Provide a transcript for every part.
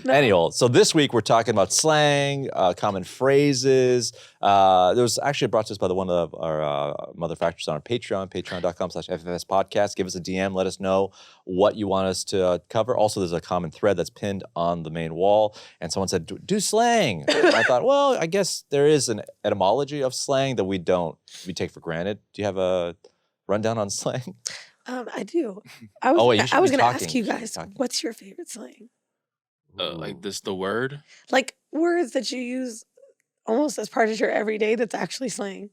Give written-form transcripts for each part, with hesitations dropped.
No. Anyhow, so this week we're talking about slang, common phrases. There was actually brought to us by one of our mother factors on our Patreon, patreon.com/FFS podcast. Give us a DM. Let us know what you want us to cover. Also, there's a common thread that's pinned on the main wall. And someone said, do slang. And I thought, well, I guess there is an etymology of slang that we take for granted. Do you have a rundown on slang? I do. I was going to ask you guys, what's your favorite slang? Like this, the word? Like words that you use almost as part of your everyday that's actually slang.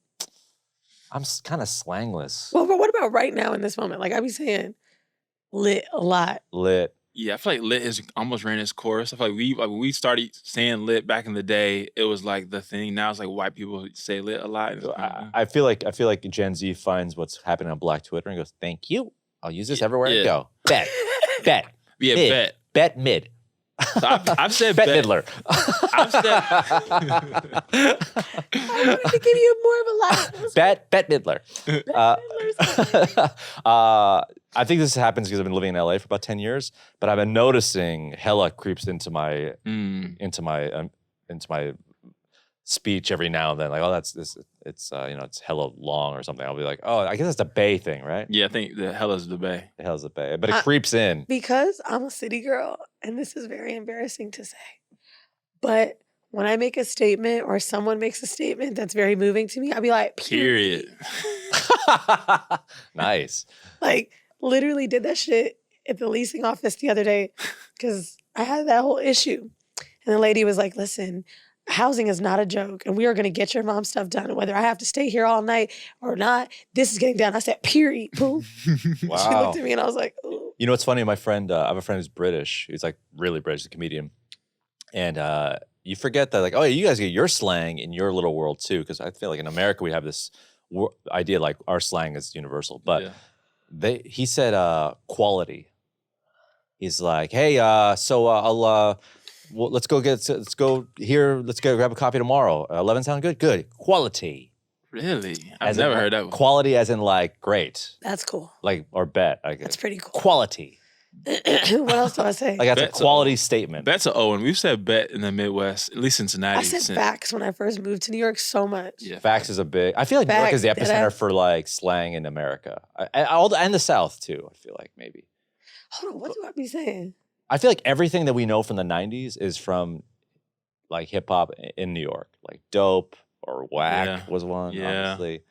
I'm kind of slangless. Well, but what about right now in this moment? Like I be saying lit a lot. Lit. Yeah, I feel like lit has almost ran its course. I feel like when we started saying lit back in the day, it was like the thing. Now it's like white people say lit a lot. I feel like Gen Z finds what's happening on Black Twitter and goes, "Thank you. I'll use this everywhere I go." Bet. Yeah, mid. Bet mid. So I've said bet midler. I've said I wanted to give you more of a laugh. Bet midler. I think this happens because I've been living in LA for about 10 years, but I've been noticing hella creeps into my speech every now and then. Like, oh, it's hella long or something. I'll be like, oh, I guess that's a Bay thing, right? Yeah, I think the hella's the Bay. The hell's the Bay, but it creeps in. Because I'm a city girl, and this is very embarrassing to say, but when I make a statement or someone makes a statement that's very moving to me, I'll be like, period. Nice. Like, literally did that shit at the leasing office the other day because I had that whole issue. And the lady was like, listen, housing is not a joke, and we are going to get your mom's stuff done. Whether I have to stay here all night or not, this is getting done. I said, period. Boom. Wow. She looked at me and I was like, ooh. You know what's funny? My friend, I have a friend who's British. He's like really British, a comedian. And you forget that, like, oh, yeah, you guys get your slang in your little world too. Because I feel like in America we have this idea like our slang is universal. But he said quality. He's like, hey, well, let's go grab a coffee tomorrow. 11 sound good? Good. Quality. Really? I've never heard that one. Quality as in like great. That's cool. Like, or bet, I guess. That's pretty cool. Quality. What else do I say? Like that's a quality statement. Bet's an O, and we've said bet in the Midwest, at least Cincinnati. I said facts when I first moved to New York so much. Yeah, facts is a big. I feel like New York is the epicenter for like slang in America, and the South too. I feel like maybe. Hold on, what do I be saying? I feel like everything that we know from the '90s is from like hip hop in New York, like dope or whack was one. Yeah. Obviously.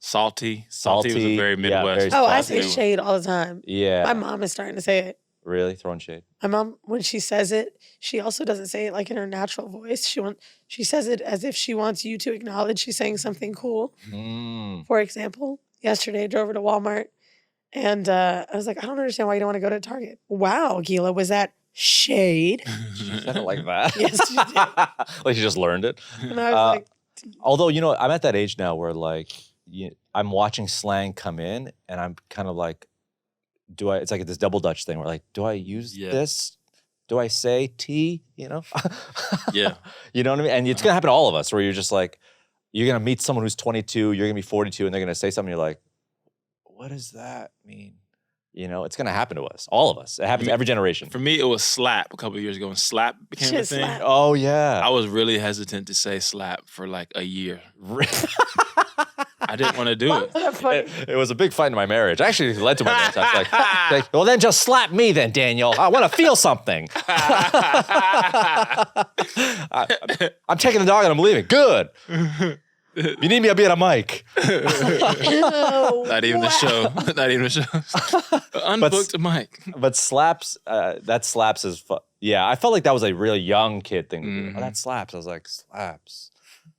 Salty was a very Midwest. Yeah, I say shade all the time. Yeah. My mom is starting to say it. Really? Throwing shade? My mom, when she says it, she also doesn't say it like in her natural voice. She says it as if she wants you to acknowledge she's saying something cool. For example, yesterday I drove her to Walmart and I was like, I don't understand why you don't want to go to Target. Wow, Gila, was that shade? She said it like that? Yes, she did. Like she just learned it? And I was like, although, you know, I'm at that age now where like I'm watching slang come in and I'm kind of like, it's like this double Dutch thing where like, do I use this? Do I say T, you know? Yeah. You know what I mean? And it's going to happen to all of us where you're just like, you're going to meet someone who's 22, you're going to be 42 and they're going to say something, you're like, what does that mean? You know, it's going to happen to us, all of us. It happens to every generation. For me, it was slap a couple of years ago when slap became a thing. Slap. Oh, yeah. I was really hesitant to say slap for like a year. I didn't want to do it. It was a big fight in my marriage. Actually, it led to my marriage. I was like, well, then just slap me then, Daniel. I want to feel something. I'm taking the dog and I'm leaving. Good. If you need me, I'll be at a mic. Not even a show. Not even a show. Unbooked mic. But slaps, that slaps is fun. Yeah, I felt like that was a really young kid thing to do. Oh, that slaps. I was like, slaps.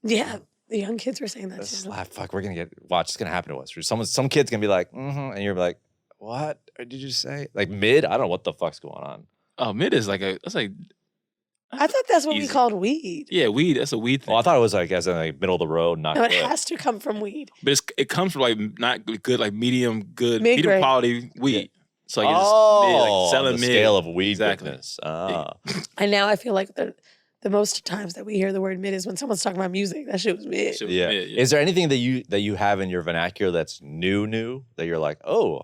Yeah, the young kids were saying that too. Slap, fuck, we're going to watch, it's going to happen to us. Some kid's going to be like, and you're like, what did you say? Like mid? I don't know what the fuck's going on. Oh, mid is like that's like. I thought that's what we called weed. Yeah, weed. That's a weed thing. Well, I thought it was like as in like middle of the road, not No, it good. has to come from weed. But it comes from like not good, like medium Mid-grade. quality weed. So like it's selling the mid. scale of weed Exactly. goodness. And now I feel like the most times that we hear the word mid is when someone's talking about music. That shit was mid. Yeah. Is there anything that you have in your vernacular that's new that you're like, oh,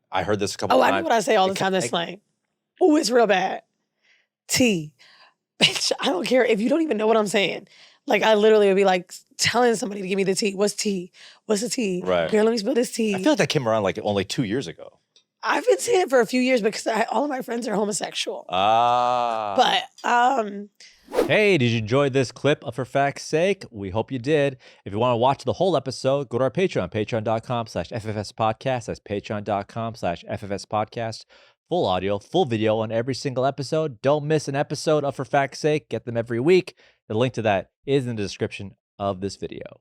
I heard this a couple times? I know what I say all the time. That's slang. Oh, it's real bad. Tea. Bitch, I don't care if you don't even know what I'm saying. Like, I literally would be like telling somebody to give me the tea. What's tea? What's the tea? Right. Here, let me spill this tea. I feel like that came around like only 2 years ago. I've been saying it for a few years because all of my friends are homosexual. Ah. But, Hey, did you enjoy this clip of For Fact's Sake? We hope you did. If you want to watch the whole episode, go to our Patreon, patreon.com/FFSpodcast. That's patreon.com/FFSpodcast. Full audio, full video on every single episode. Don't miss an episode of For Fact's Sake. Get them every week. The link to that is in the description of this video.